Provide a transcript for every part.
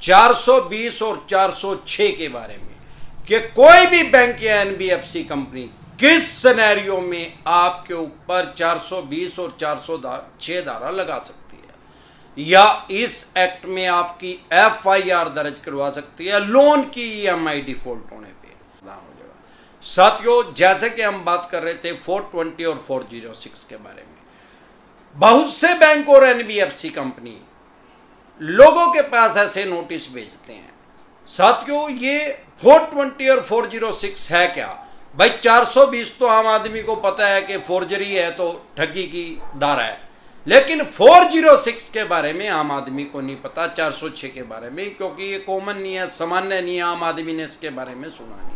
420 और 406 के बारे में कि कोई भी बैंक या एनबीएफसी कंपनी किस सिनेरियो में आपके ऊपर 420 और 406 धारा लगा सकती है या इस एक्ट में आपकी एफआईआर दर्ज करवा सकती है लोन की ईएमआई डिफॉल्ट होने पे हो जाएगा। साथियों, जैसे कि हम बात कर रहे थे 420 और 406 के बारे में, बहुत से बैंक और एनबीएफसी कंपनी लोगों के पास ऐसे नोटिस भेजते हैं। साथियों, ये 420 और 406 है क्या? भाई 420 तो आम आदमी को पता है कि फोर्जरी है, तो ठगी की धारा है, लेकिन 406 के बारे में आम आदमी को नहीं पता, 406 के बारे में, क्योंकि ये कॉमन नहीं है, सामान्य नहीं है, आम आदमी ने इसके बारे में सुना नहीं है।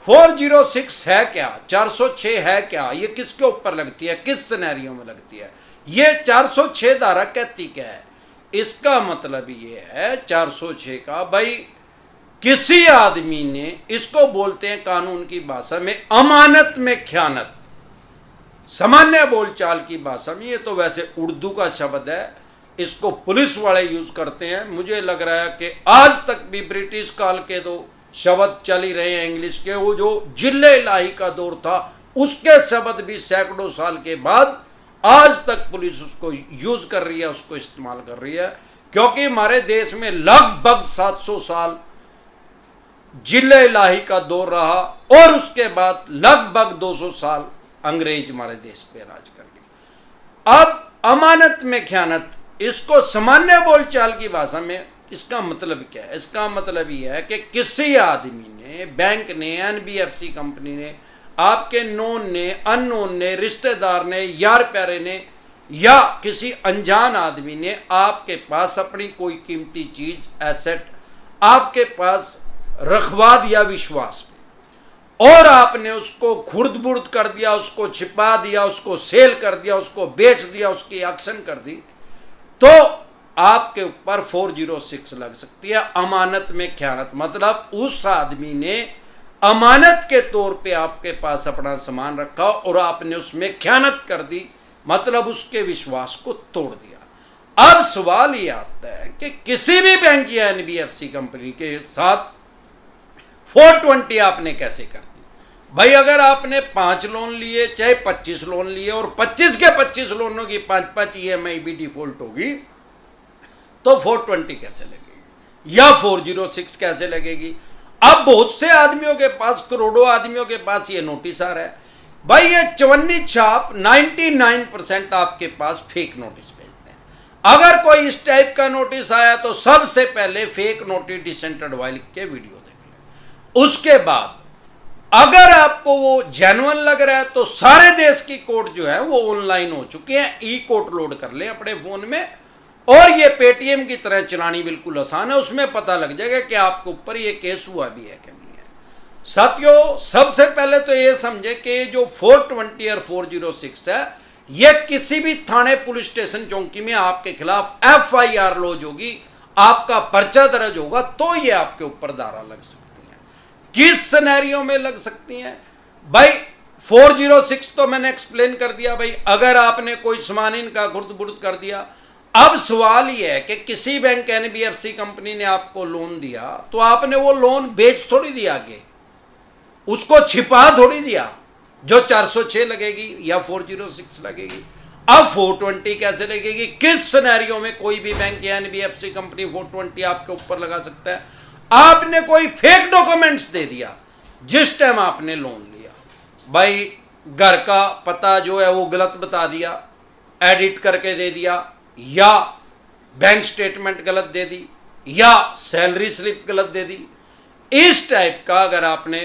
406 है क्या, 406 है क्या, ये किसके ऊपर लगती है, किस सिनेरियो में लगती है? ये 406 धारा कहती क्या है? इसका मतलब ये है 406 का, भाई किसी आदमी ने, इसको बोलते हैं कानून की भाषा में अमानत में ख्यानत, सामान्य बोलचाल की भाषा में, ये तो वैसे उर्दू का शब्द है, इसको पुलिस वाले यूज करते हैं। मुझे लग रहा है कि आज तक भी ब्रिटिश काल के दो शब्द चल ही रहे हैं इंग्लिश के, वो जो जिले इलाही का दौर था उसके शब्द भी सैकड़ों साल के बाद आज तक पुलिस उसको यूज कर रही है, उसको इस्तेमाल कर रही है, क्योंकि हमारे देश में लगभग 700 साल जिले इलाही का दौर रहा और उसके बाद लगभग 200 साल अंग्रेज हमारे देश पे राज कर गए। अब अमानत में ख्यानत, इसको सामान्य बोलचाल की भाषा में इसका मतलब क्या है? इसका मतलब यह है कि किसी आदमी ने, बैंक ने, एनबीएफसी कंपनी ने, आपके नोन ने, अननोन ने, रिश्तेदार ने, यार प्यारे ने या किसी अनजान आदमी ने आपके पास अपनी कोई कीमती चीज, एसेट आपके पास रखवा दिया विश्वास में, और आपने उसको खुर्द बुर्द कर दिया, उसको छिपा दिया, उसको सेल कर दिया, उसको बेच दिया, उसकी एक्शन कर दी, तो आपके ऊपर 406 लग सकती है, अमानत में ख्यानत। मतलब उस आदमी ने अमानत के तौर पे आपके पास अपना सामान रखा और आपने उसमें ख्यानत कर दी, मतलब उसके विश्वास को तोड़ दिया। अब सवाल ये आता है कि किसी भी बैंक या एनबीएफसी कंपनी के साथ 420 आपने कैसे कर दी? भाई अगर आपने 5 लोन लिए, चाहे 25 लोन लिए, और 25 के 25 लोनों की 5-5 ईएमआई भी डिफॉल्ट होगी, तो 420 कैसे लगेगी या 406 कैसे लगेगी? अब बहुत से आदमियों के पास, करोड़ों आदमियों के पास ये नोटिस आ रहा है। भाई ये चवन्नी छाप 99% आपके पास फेक नोटिस भेजते हैं। अगर कोई इस टाइप का नोटिस आया तो सबसे पहले फेक नोटिस डिसेंटेड लिख के वीडियो देख लें। उसके बाद अगर आपको वो जेन्युइन लग रहा है तो सारे देश की कोर्ट जो है वो ऑनलाइन हो चुकी है, ई कोर्ट लोड कर ले अपने फोन में, और ये पेटीएम की तरह चलानी बिल्कुल आसान है, उसमें पता लग जाएगा कि आपके ऊपर ये केस हुआ भी है कि नहीं है। साथियों, सबसे पहले तो ये समझे कि जो 420 और 406 है, ये किसी भी थाने, पुलिस स्टेशन, चौकी में आपके खिलाफ एफआईआर लॉन्च होगी, आपका पर्चा दर्ज होगा, तो ये आपके ऊपर धारा लग सकती है। किस सिनेरियो में लग सकती है? भाई 406 तो मैंने एक्सप्लेन कर दिया। भाई अगर आपने कोई सामान इनका खुर्द बुर्द कर दिया, अब सवाल यह है कि किसी बैंक, एनबीएफसी कंपनी ने आपको लोन दिया, तो आपने वो लोन बेच थोड़ी दिया, आगे उसको छिपा थोड़ी दिया, जो 406 लगेगी या 406 लगेगी। अब 420 कैसे लगेगी? किस सिनेरियो में कोई भी बैंक या एनबीएफसी कंपनी 420 आपके ऊपर लगा सकता है? आपने कोई फेक डॉक्यूमेंट्स दे दिया जिस टाइम आपने लोन लिया। भाई घर का पता जो है वो गलत बता दिया, एडिट करके दे दिया, या बैंक स्टेटमेंट गलत दे दी, या सैलरी स्लिप गलत दे दी, इस टाइप का अगर आपने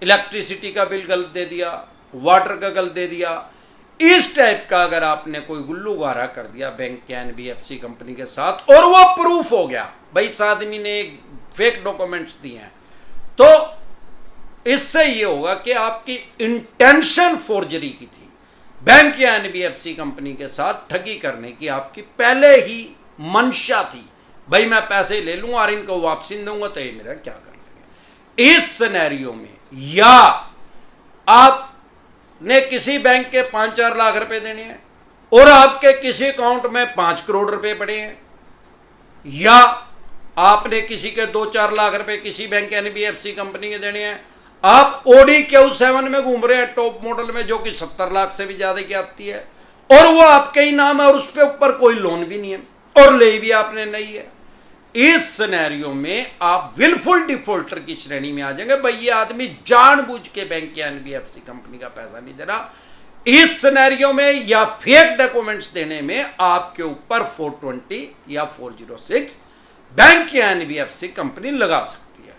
इलेक्ट्रिसिटी का बिल गलत दे दिया, वाटर का गलत दे दिया, इस टाइप का अगर आपने कोई गुल्लूगारा कर दिया बैंक या एनबीएफसी कंपनी के साथ, और वो प्रूफ हो गया, भाई इस आदमी ने फेक डॉक्यूमेंट्स दिए हैं, तो इससे ये होगा कि आपकी इंटेंशन फोर्जरी की थी, बैंक या एनबीएफसी कंपनी के साथ ठगी करने की आपकी पहले ही मंशा थी। भाई मैं पैसे ले लूंगा और इनको वापसी नहीं दूंगा तो ये मेरा क्या कर लेंगे। इस सिनेरियो में या आपने किसी बैंक के 5-4 लाख रुपए देने हैं और आपके किसी अकाउंट में 5 करोड़ रुपए पड़े हैं, या आपने किसी के 2-4 लाख रुपए किसी बैंक एनबीएफसी कंपनी के देने हैं। आप ओडी Q7 में घूम रहे हैं टॉप मॉडल में, जो कि 70 लाख से भी ज्यादा की आती है, और वो आपके ही नाम है और उस पे ऊपर कोई लोन भी नहीं है और ले भी आपने नहीं है। इस सिनेरियो में आप विलफुल डिफॉल्टर की श्रेणी में आ जाएंगे। भाई ये आदमी जानबूझ के बैंक या एनबीएफसी कंपनी का पैसा नहीं दे रहा। इस सिनेरियो में या फेक डॉक्यूमेंट्स देने में आपके ऊपर 420 या 406 बैंक या एनबीएफसी कंपनी लगा सकती है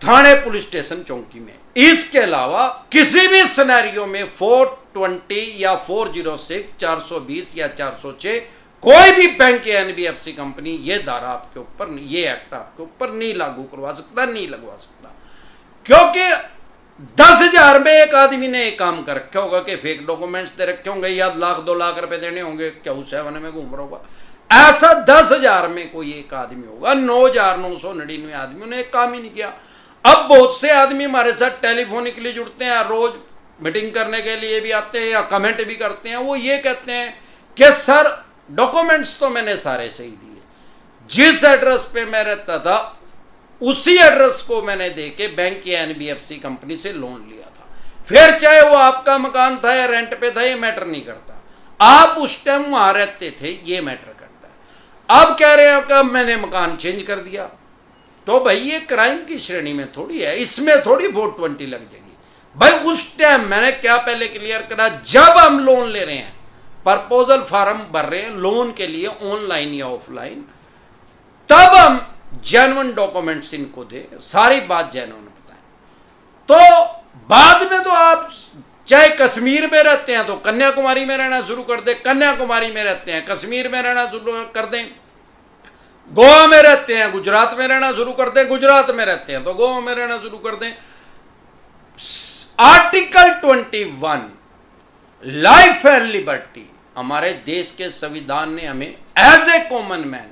थाने पुलिस स्टेशन चौकी में। इसके अलावा किसी भी सिनेरियो में 420 या 406, 420 या 406 कोई भी बैंक या एनबीएफसी कंपनी ये धारा आपके ऊपर, ये एक्ट आपके ऊपर नहीं लागू करवा सकता, नहीं लगवा सकता। क्योंकि 10,000 में एक आदमी ने एक काम कर रखा होगा कि फेक डॉक्यूमेंट्स दे रखे होंगे या 1-2 लाख रुपए देने होंगे, Q7 में घूम रहा होगा। ऐसा 10,000 में कोई एक आदमी होगा, 9,999 आदमियों ने एक काम ही नहीं किया। अब बहुत से आदमी हमारे साथ टेलीफोनिकली जुड़ते हैं, रोज मीटिंग करने के लिए भी आते हैं या कमेंट भी करते हैं। वो ये कहते हैं कि सर डॉक्यूमेंट्स तो मैंने सारे सही दिए, जिस एड्रेस पे मैं रहता था उसी एड्रेस को मैंने देके बैंक या एनबीएफसी कंपनी से लोन लिया था, फिर चाहे वो आपका मकान था या रेंट पे था, ये मैटर नहीं करता। आप उस टाइम वहां रहते थे, ये मैटर करता है। अब कह रहे हो कि मैंने मकान चेंज कर दिया, तो भाई ये क्राइम की श्रेणी में थोड़ी है, इसमें थोड़ी 420 लग जाएगी। भाई उस टाइम मैंने क्या पहले क्लियर करा, जब हम लोन ले रहे हैं, प्रपोजल फॉर्म भर रहे हैं लोन के लिए ऑनलाइन या ऑफलाइन, तब हम जेन्युइन डॉक्यूमेंट्स इनको दे, सारी बात जेन्युइन बताएं। तो बाद में तो आप चाहे कश्मीर में रहते हैं तो कन्याकुमारी में रहना शुरू कर दें, कन्याकुमारी में रहते हैं कश्मीर में रहना शुरू कर दें, गोवा में रहते हैं गुजरात में रहना शुरू कर दें, गुजरात में रहते हैं तो गोवा में रहना शुरू कर दें। आर्टिकल 21 लाइफ एंड लिबर्टी, हमारे देश के संविधान ने हमें एज ए कॉमन मैन,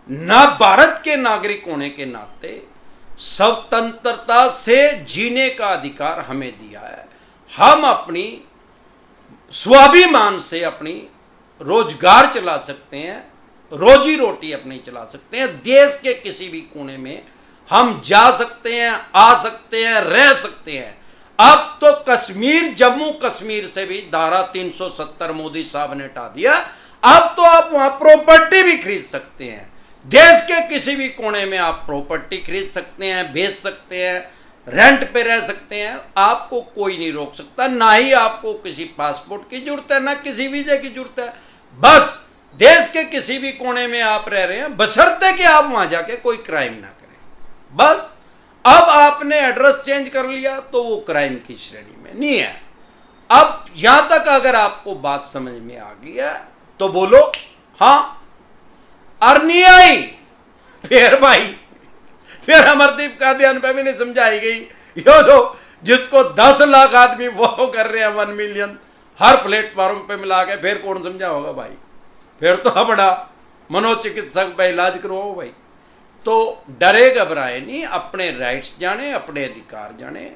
ना भारत के नागरिक होने के नाते, स्वतंत्रता से जीने का अधिकार हमें दिया है। हम अपनी स्वाभिमान से अपनी रोजगार चला सकते हैं, रोजी रोटी अपनी चला सकते हैं, देश के किसी भी कोने में हम जा सकते हैं, आ सकते हैं, रह सकते हैं। अब तो कश्मीर, जम्मू कश्मीर से भी धारा 370 मोदी साहब ने हटा दिया। अब तो आप वहां प्रॉपर्टी भी खरीद सकते हैं, देश के किसी भी कोने में आप प्रॉपर्टी खरीद सकते हैं, बेच सकते हैं, रेंट पे रह सकते हैं, आपको कोई नहीं रोक सकता। ना ही आपको किसी पासपोर्ट की जरूरत है, ना किसी वीजा की जरूरत है। बस देश के किसी भी कोने में आप रह रहे हैं, बशर्ते कि आप वहां जाके कोई क्राइम ना करें। बस अब आपने एड्रेस चेंज कर लिया तो वो क्राइम की श्रेणी में नहीं है। अब यहां तक अगर आपको बात समझ में आ गई है तो बोलो हाँ, और नहीं आई फिर भाई, फिर अमरदीप का ध्यान पे भी नहीं समझाई गई। यो तो जिसको 10 लाख आदमी वो कर रहे हैं 1 मिलियन हर प्लेटफॉर्म पे मिला के, फिर कौन समझा होगा भाई? फिर तो बड़ा मनोचिकित्सक का इलाज करवाओ भाई। तो डरे घबराए नहीं, अपने राइट्स जाने, अपने अधिकार जाने।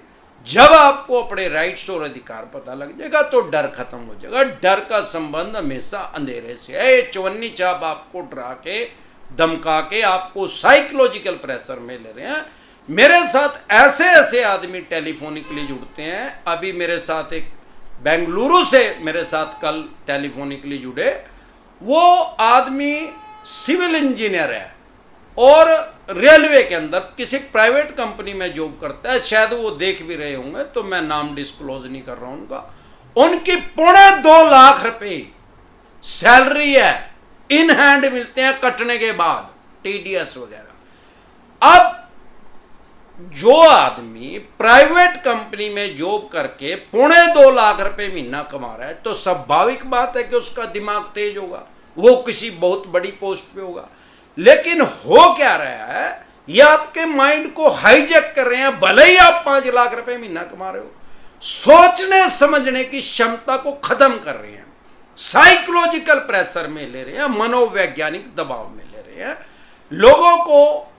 जब आपको अपने राइट्स और अधिकार पता लग जाएगा तो डर खत्म हो जाएगा। डर का संबंध हमेशा अंधेरे से है। चवन्नी चाप आपको डरा के, धमका के, आपको साइकोलॉजिकल प्रेशर में ले रहे हैं। मेरे साथ ऐसे ऐसे आदमी टेलीफोनिकली जुड़ते हैं। अभी मेरे साथ एक बेंगलुरु से मेरे साथ कल टेलीफोनिकली जुड़े, वो आदमी सिविल इंजीनियर है और रेलवे के अंदर किसी प्राइवेट कंपनी में जॉब करता है। शायद वो देख भी रहे होंगे तो मैं नाम डिस्क्लोज नहीं कर रहा हूं उनका। उनकी 2.25 लाख रुपए सैलरी है, इन हैंड मिलते हैं कटने के बाद, टीडीएस वगैरह। अब जो आदमी प्राइवेट कंपनी में जॉब करके 2.25 लाख रुपए महीना कमा रहा है तो स्वाभाविक बात है कि उसका दिमाग तेज होगा, वो किसी बहुत बड़ी पोस्ट पे होगा। लेकिन हो क्या रहा है, ये आपके माइंड को हाईजैक कर रहे हैं। भले ही आप 5 लाख रुपए महीना कमा रहे हो, सोचने समझने की क्षमता को खत्म कर रहे हैं, साइकोलॉजिकल प्रेशर में ले रहे हैं, मनोवैज्ञानिक दबाव में ले रहे हैं, लोगों को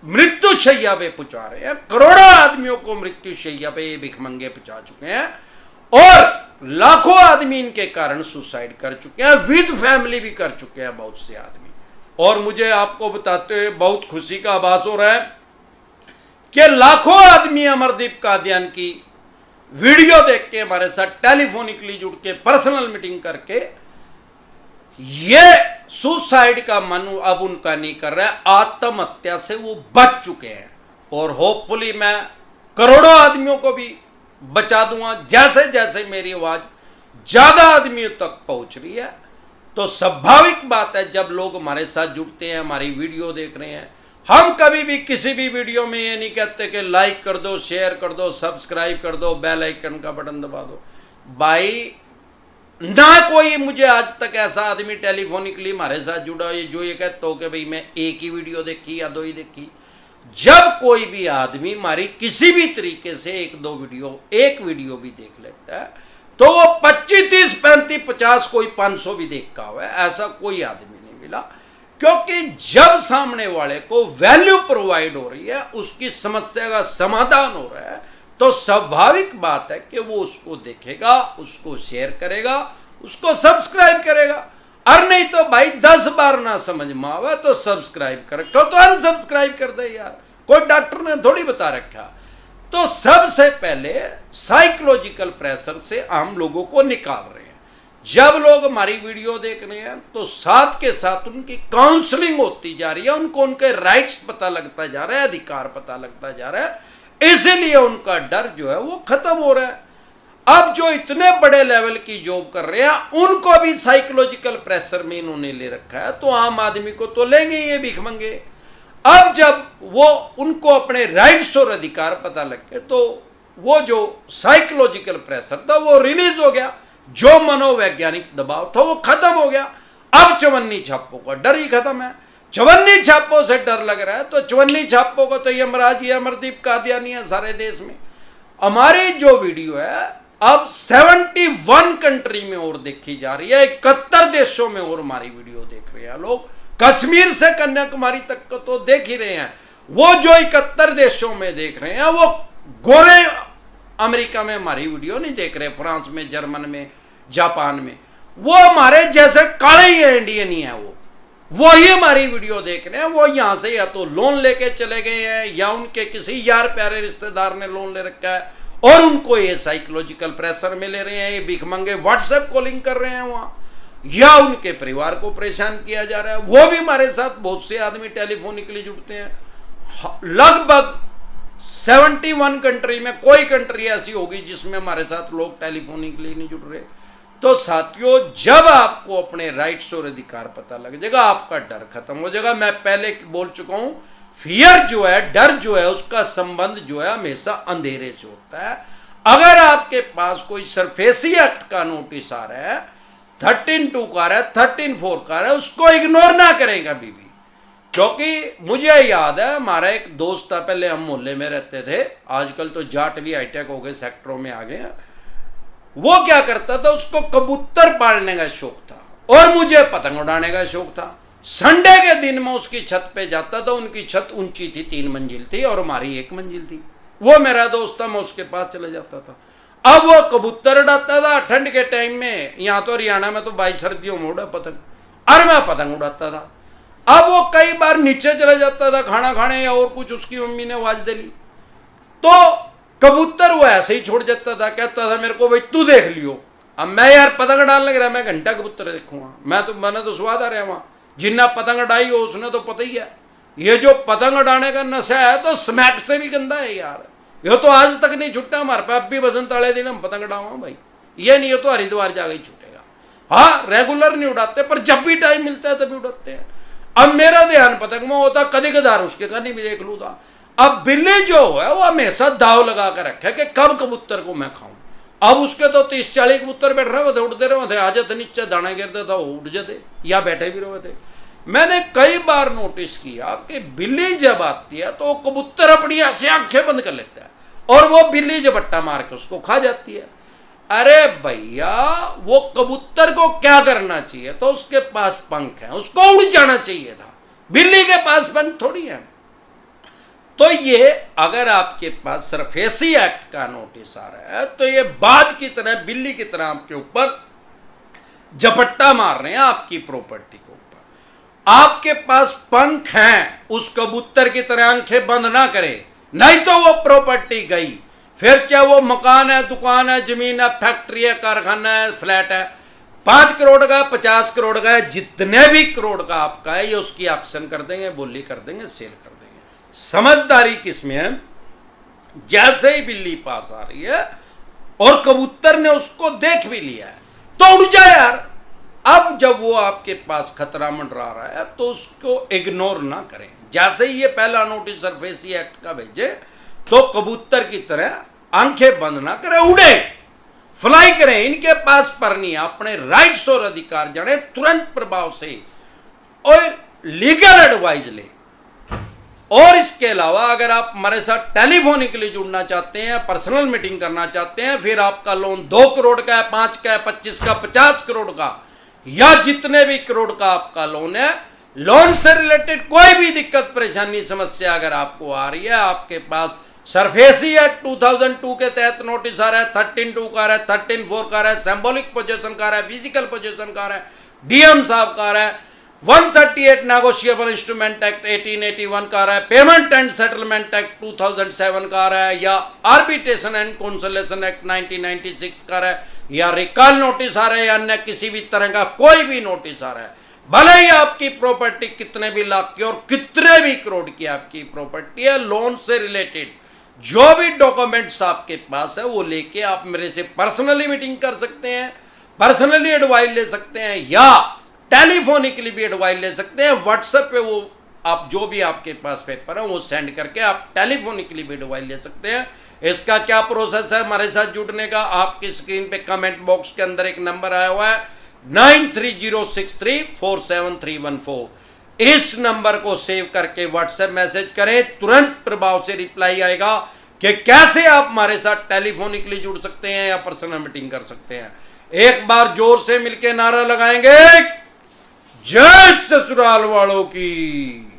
मृत्यु शैया पे पहुंचा रहे हैं। करोड़ों आदमियों को मृत्यु शैया पे ये भिखमंगे पहुंचा चुके हैं और लाखों आदमी इनके कारण सुसाइड कर चुके हैं, विद फैमिली भी कर चुके हैं बहुत से आदमी। और मुझे आपको बताते हुए बहुत खुशी का आभास हो रहा है कि लाखों आदमी अमरदीप कादियान की वीडियो देख के हमारे साथ टेलीफोनिकली जुड़ के पर्सनल मीटिंग करके ये सुसाइड का मन अब उनका नहीं कर रहा है, आत्महत्या से वो बच चुके हैं। और होपफुली मैं करोड़ों आदमियों को भी बचा दूंगा जैसे जैसे मेरी आवाज ज्यादा आदमियों तक पहुंच रही है। तो स्वाभाविक बात है जब लोग हमारे साथ जुड़ते हैं, हमारी वीडियो देख रहे हैं, हम कभी भी किसी भी वीडियो में ये नहीं कहते कि लाइक कर दो, शेयर कर दो, सब्सक्राइब कर दो, बेल आइकन का बटन दबा दो। भाई ना कोई मुझे आज तक ऐसा आदमी टेलीफोनिकली हमारे साथ जुड़ा है जो ये कहता हो कि भाई मैं एक ही वीडियो देखी या दो ही देखी। जब कोई भी आदमी हमारी किसी भी तरीके से एक वीडियो भी देख लेता है तो वो 25, 30, 35, 50, कोई 500 भी देखा हुआ है, ऐसा कोई आदमी नहीं मिला। क्योंकि जब सामने वाले को वैल्यू प्रोवाइड हो रही है, उसकी समस्या का समाधान हो रहा है, तो स्वाभाविक बात है कि वो उसको देखेगा, उसको शेयर करेगा, उसको सब्सक्राइब करेगा। और नहीं तो भाई 10 बार ना समझ में आवे तो सब्सक्राइब कर, क्यों तो अनसब्सक्राइब कर दे यार, कोई डॉक्टर ने थोड़ी बता रखा। तो सबसे पहले साइकोलॉजिकल प्रेशर से हम लोगों को निकाल रहे हैं। जब लोग हमारी वीडियो देख रहे हैं तो साथ के साथ उनकी काउंसलिंग होती जा रही है, उनको उनके राइट्स पता लगता जा रहा है, अधिकार पता लगता जा रहा है, इसीलिए उनका डर जो है वो खत्म हो रहा है। अब जो इतने बड़े लेवल की जॉब कर रहे हैं उनको भी साइकोलॉजिकल प्रेशर में इन्होंने ले रखा है, तो आम आदमी को तो लेंगे ये भीख मंगे। अब जब वो उनको अपने राइट्स और अधिकार पता लग गए तो वो जो साइकोलॉजिकल प्रेशर था वो रिलीज हो गया, जो मनोवैज्ञानिक दबाव था वो खत्म हो गया। अब चवन्नी छापों का डर ही खत्म है। चवन्नी छापों से डर लग रहा है तो चवन्नी छापों को तो यमराज ये अमरदीप कादियानी है सारे देश में। हमारी जो वीडियो है अब 71 कंट्री में और देखी जा रही है, 71 देशों में और हमारी वीडियो देख रहे हैं लोग। कश्मीर से कन्याकुमारी तक को तो देख ही रहे हैं। वो जो 71 देशों में देख रहे हैं वो गोरे अमेरिका में हमारी वीडियो नहीं देख रहे, फ्रांस में, जर्मन में, जापान में, वो हमारे जैसे काले ही इंडियन ही है, वो ही हमारी वीडियो देख रहे हैं। वो यहां से या तो लोन लेके चले गए हैं या उनके किसी यार प्यारे रिश्तेदार ने लोन ले रखा है और उनको ये साइकोलॉजिकल प्रेशर में ले रहे हैं, ये भीख मंगे व्हाट्सएप कॉलिंग कर रहे हैं वहां, या उनके परिवार को परेशान किया जा रहा है। वो भी हमारे साथ बहुत से आदमी टेलीफोनिकली जुड़ते हैं। लगभग 71 कंट्री में कोई कंट्री ऐसी होगी जिसमें हमारे साथ लोग टेलीफोनिकली नहीं जुड़ रहे। तो साथियों जब आपको अपने राइट्स और अधिकार पता लग जाएगा आपका डर खत्म हो जाएगा। मैं पहले बोल चुका हूं, फियर जो है, डर जो है, उसका संबंध जो है हमेशा अंधेरे से होता है। अगर आपके पास कोई सरफेसी एक्ट का नोटिस आ रहा है, 13(2) का रहा है, 13(4) का रहा है, उसको इग्नोर ना करेगा बीबी। क्योंकि मुझे याद है हमारा एक दोस्त था, पहले हम मोहल्ले में रहते थे, आजकल तो जाट भी हाईटेक हो गए, सेक्टरों में आ गए। वो क्या करता था, उसको कबूतर पालने का शौक था और मुझे पतंग उड़ाने का शौक था। संडे के दिन में उसकी छत पे जाता था, उनकी छत ऊंची थी, 3 मंजिल थी और हमारी 1 मंजिल थी। वो मेरा दोस्त था, मैं उसके पास चले जाता था। अब वो कबूतर उड़ाता था ठंड के टाइम में, यहां तो हरियाणा में तो 22 सर्दियों में उड़ा पतंग, और मैं पतंग उड़ाता था। अब वो कई बार नीचे चला जाता था खाना खाने या और कुछ, उसकी मम्मी ने आवाज दे ली तो कबूतर वो ऐसे ही छोड़ जाता था, कहता था मेरे को भाई तू देख लियो। अब मैं यार पतंग डालने लग रहा, मैं घंटा कबूतर देखूंगा, मैंने तो स्वाद आ रहा है वहां, जिन्ना पतंग उड़ाई हो उसने तो पता ही है। ये जो पतंग उड़ाने का नशा है तो स्मैक से भी गंदा है यार, ये तो आज तक नहीं छुट्टा हमारे पास। अब भी बसंत वाले दिन हम पतंग उड़ावा भाई, ये नहीं है तो हरिद्वार जाकर ही छूटेगा। हाँ रेगुलर नहीं उड़ाते पर जब भी टाइम मिलता है तभी उड़ाते हैं। अब मेरा ध्यान पतंग में होता, कभी कदार उसके कहीं भी देख लू था। अब बिल्ली जो है वो हमेशा दाव लगा कर रखे कि कब कबूतर को मैं खाऊं। अब उसके तो 30-40 कबूतर बैठ रहे थे, उड़ते रहे थे, आ जाते नीचे दाना गिरता था, वो उड़ जाते या बैठे भी रहे थे। मैंने कई बार नोटिस किया कि बिल्ली जब आती है तो कबूतर अपनी ऐसे आंखें बंद कर लेता है और वो बिल्ली झपट्टा मार के उसको खा जाती है। अरे भैया वो कबूतर को क्या करना चाहिए, तो उसके पास पंख है, उसको उड़ जाना चाहिए था, बिल्ली के पास पंख थोड़ी है। तो ये अगर आपके पास सरफेसी एक्ट का नोटिस आ रहा है तो ये बाज की तरह, बिल्ली की तरह आपके ऊपर झपट्टा मार रहे हैं आपकी प्रॉपर्टी के ऊपर। आपके पास पंख हैं, उस कबूतर की तरह आंखें बंद ना करें, नहीं तो वो प्रॉपर्टी गई। फिर चाहे वो मकान है, दुकान है, जमीन है, फैक्ट्री है, कारखाना है, फ्लैट है, 5 करोड़ का, 50 करोड़ का है, जितने भी करोड़ का आपका है, ये उसकी ऑक्शन कर देंगे, बोली कर देंगे, सेल कर देंगे। समझदारी किसमें है? जैसे ही बिल्ली पास आ रही है और कबूतर ने उसको देख भी लिया है तो उड़ जाए यार। अब जब वो आपके पास खतरा मंडरा रहा है तो उसको इग्नोर ना करें। जैसे ही ये पहला नोटिस सरफेसी एक्ट का भेजे तो कबूतर की तरह आंखें बंद ना करें, उड़े, फ्लाई करें। इनके पास पर नहीं, अपने राइट्स और अधिकार जाने, तुरंत प्रभाव से और लीगल एडवाइस ले। और इसके अलावा अगर आप हमारे साथ टेलीफोनिकली जुड़ना चाहते हैं, पर्सनल मीटिंग करना चाहते हैं, फिर आपका लोन 2 करोड़ का है, 5 का है, 25 का, 50 करोड़ का, या जितने भी करोड़ का आपका लोन है, लोन से रिलेटेड कोई भी दिक्कत, परेशानी, समस्या अगर आपको आ रही है, आपके पास सरफेसी एक्ट 2002 के तहत नोटिस आ रहा है, 13(2) का आ रहा है, 13(4) का आ रहा है, सिंबॉलिक पोजीशन का आ रहा है, फिजिकल पोजीशन का आ रहा है, डीएम साहब का आ रहा है, 138 नेगोशिएबल इंस्ट्रूमेंट एक्ट 1881 का आ रहा है, पेमेंट एंड सेटलमेंट एक्ट 2007 का आ रहा है, या आर्बिट्रेशन एंड कंसोलिडेशन एक्ट 1996 का आ रहा है, या रिकॉल नोटिस आ रहा है, या अन्य किसी भी तरह का कोई भी नोटिस आ रहा है, भले ही आपकी प्रॉपर्टी कितने भी लाख की और कितने भी करोड़ की आपकी प्रॉपर्टी है, लोन से रिलेटेड जो भी डॉक्यूमेंट्स आपके पास है वो लेके आप मेरे से पर्सनली मीटिंग कर सकते हैं, पर्सनली एडवाइस ले सकते हैं, या टेलीफोनिकली भी एडवाइस ले सकते हैं। व्हाट्सएप पे वो आप जो भी आपके पास पेपर है वो सेंड करके आप टेलीफोनिकली भी एडवाइस ले सकते हैं। इसका क्या प्रोसेस है हमारे साथ जुड़ने का? आपकी स्क्रीन पे कमेंट बॉक्स के अंदर एक नंबर आया हुआ है 9306347314। इस नंबर को सेव करके व्हाट्सएप मैसेज करें, तुरंत प्रभाव से रिप्लाई आएगा कि कैसे आप हमारे साथ टेलीफोनिकली जुड़ सकते हैं या पर्सनल मीटिंग कर सकते हैं। एक बार जोर से मिलकर नारा लगाएंगे, जय ससुराल वालों की।